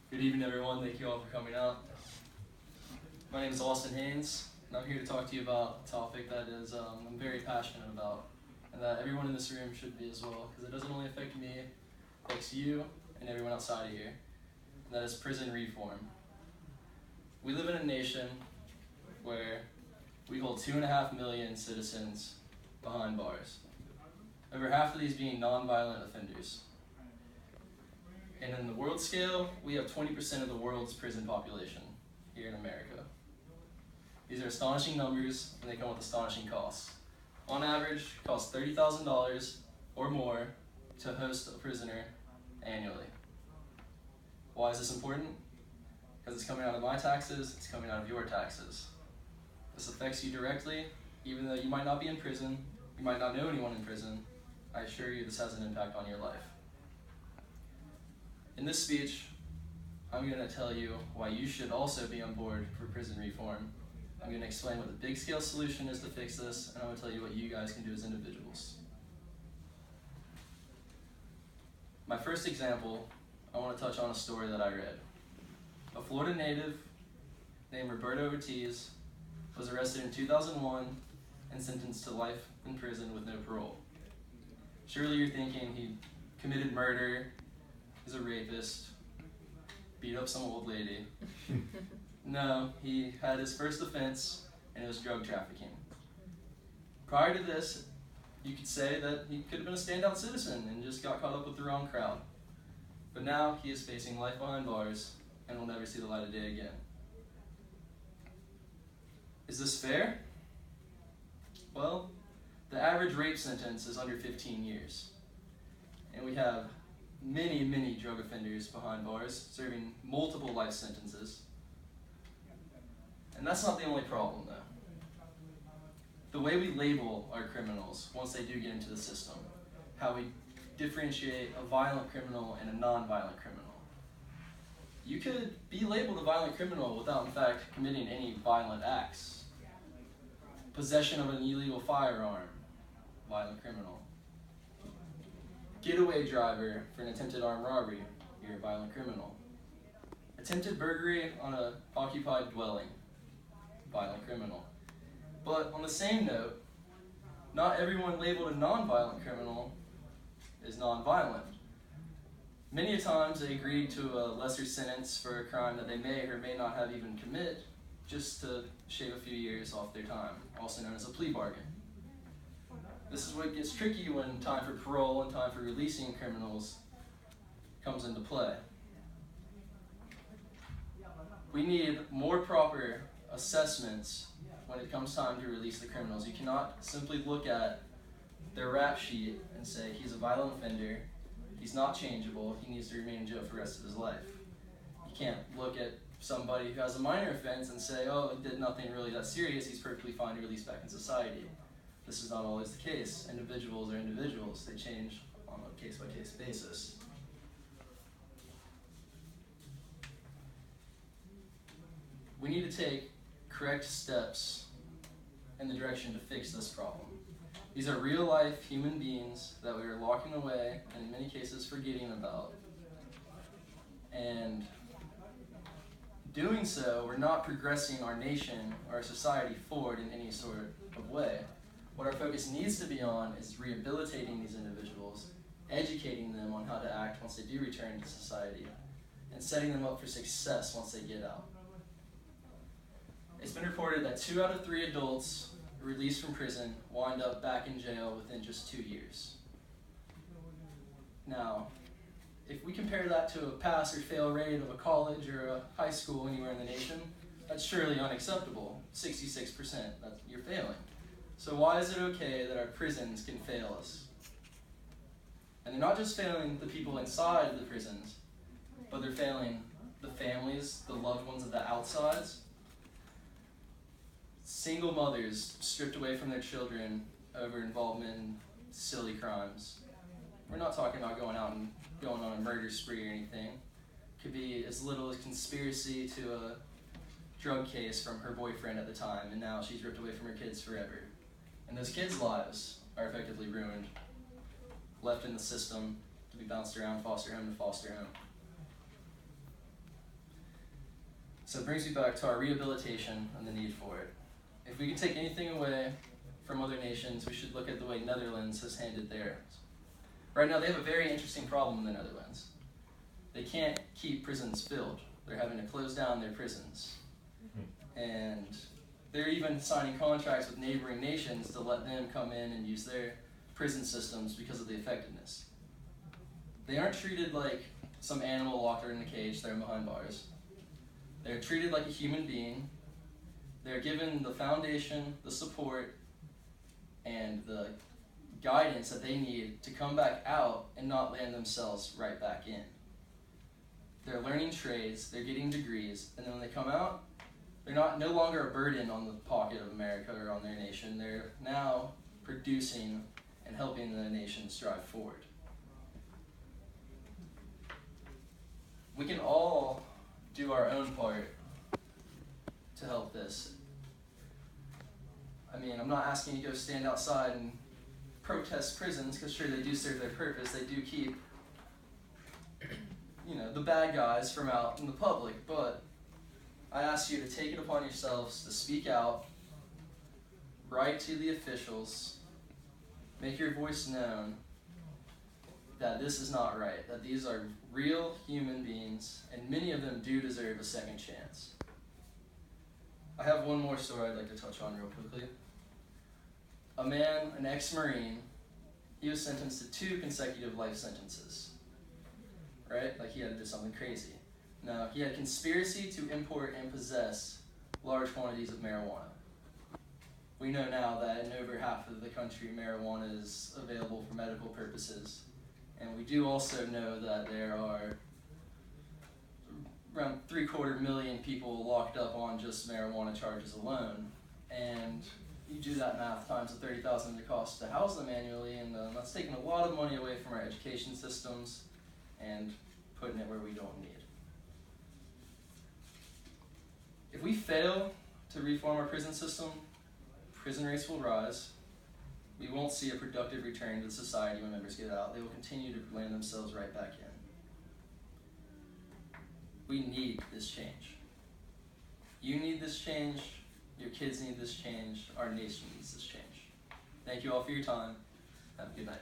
Good evening, everyone. Thank you all for coming out. My name is Austin Haynes, and I'm here to talk to you about a topic that is I'm very passionate about, and that everyone in this room should be as well, because it doesn't only affect me, it affects you and everyone outside of here, and that is prison reform. We live in a nation where we hold 2.5 million citizens behind bars, over half of these being non-violent offenders. And in the world scale, we have 20% of the world's prison population here in America. These are astonishing numbers, and they come with astonishing costs. On average, it costs $30,000 or more to host a prisoner annually. Why is this important? Because it's coming out of my taxes, it's coming out of your taxes. This affects you directly, even though you might not be in prison, you might not know anyone in prison. I assure you this has an impact on your life. In this speech, I'm going to tell you why you should also be on board for prison reform. I'm going to explain what the big scale solution is to fix this, and I'm going to tell you what you guys can do as individuals. My first example, I want to touch on a story that I read. A Florida native named Roberto Ortiz was arrested in 2001 and sentenced to life in prison with no parole. Surely you're thinking he committed murder, he's a rapist, beat up some old lady. No, he had his first offense, and it was drug trafficking. Prior to this, you could say that he could have been a standout citizen and just got caught up with the wrong crowd. But now he is facing life behind bars and will never see the light of day again. Is this fair? Well, the average rape sentence is under 15 years. And we have many drug offenders behind bars serving multiple life sentences. And that's not the only problem, though. The way we label our criminals once they do get into the system, how we differentiate a violent criminal and a non-violent criminal. You could be labeled a violent criminal without, in fact, committing any violent acts. Possession of an illegal firearm, violent criminal. Getaway driver for an attempted armed robbery, you're a violent criminal. Attempted burglary on an occupied dwelling, violent criminal. But on the same note, not everyone labeled a non-violent criminal is non-violent. Many a times they agreed to a lesser sentence for a crime that they may or may not have even committed, just to shave a few years off their time, also known as a plea bargain. This is what gets tricky when time for parole and time for releasing criminals comes into play. We need more proper assessments when it comes time to release the criminals. You cannot simply look at their rap sheet and say he's a violent offender, he's not changeable, he needs to remain in jail for the rest of his life. You can't look at somebody who has a minor offense and say, oh, he did nothing really that serious, he's perfectly fine to release back in society. This is not always the case. Individuals are individuals. They change on a case-by-case basis. We need to take correct steps in the direction to fix this problem. These are real-life human beings that we are locking away and in many cases forgetting about. And doing so, we're not progressing our nation or our society forward in any sort of way. What our focus needs to be on is rehabilitating these individuals, educating them on how to act once they do return to society, and setting them up for success once they get out. It's been reported that 2 out of 3 adults released from prison wind up back in jail within just 2 years. Now, if we compare that to a pass or fail rate of a college or a high school anywhere in the nation, that's surely unacceptable. 66%, you're failing. So why is it okay that our prisons can fail us? And they're not just failing the people inside the prisons, but they're failing the families, the loved ones of the outsides. Single mothers stripped away from their children over involvement in silly crimes. We're not talking about going out and going on a murder spree or anything. It could be as little as conspiracy to a drug case from her boyfriend at the time, and now she's ripped away from her kids forever. And those kids' lives are effectively ruined, left in the system to be bounced around foster home to foster home. So it brings me back to our rehabilitation and the need for it. If we could take anything away from other nations, we should look at the way Netherlands has handled theirs. Right now, they have a very interesting problem in the Netherlands. They can't keep prisons filled. They're having to close down their prisons. And they're even signing contracts with neighboring nations to let them come in and use their prison systems because of the effectiveness. They aren't treated like some animal locked in a cage thrown behind bars. They're treated like a human being. They're given the foundation, the support, and the guidance that they need to come back out and not land themselves right back in. They're learning trades, they're getting degrees, and then when they come out, they're no longer a burden on the pocket of America or on their nation. They're now producing and helping the nation strive forward. We can all do our own part to help this. I mean, I'm not asking you to go stand outside and protest prisons, because sure, they do serve their purpose. They do keep, the bad guys from out in the public, but I ask you to take it upon yourselves to speak out, write to the officials, make your voice known that this is not right, that these are real human beings, and many of them do deserve a second chance. I have one more story I'd like to touch on real quickly. A man, an ex-Marine, he was sentenced to 2 consecutive life sentences, right? Like he had to do something crazy. Now, he had conspiracy to import and possess large quantities of marijuana. We know now that in over half of the country, marijuana is available for medical purposes. And we do also know that there are around 750,000 people locked up on just marijuana charges alone. And you do that math times the $30,000 it costs to house them annually, and that's taking a lot of money away from our education systems and putting it where we don't need. If we fail to reform our prison system, prison rates will rise. We won't see a productive return to society when members get out. They will continue to land themselves right back in. We need this change. You need this change. Your kids need this change. Our nation needs this change. Thank you all for your time. Have a good night.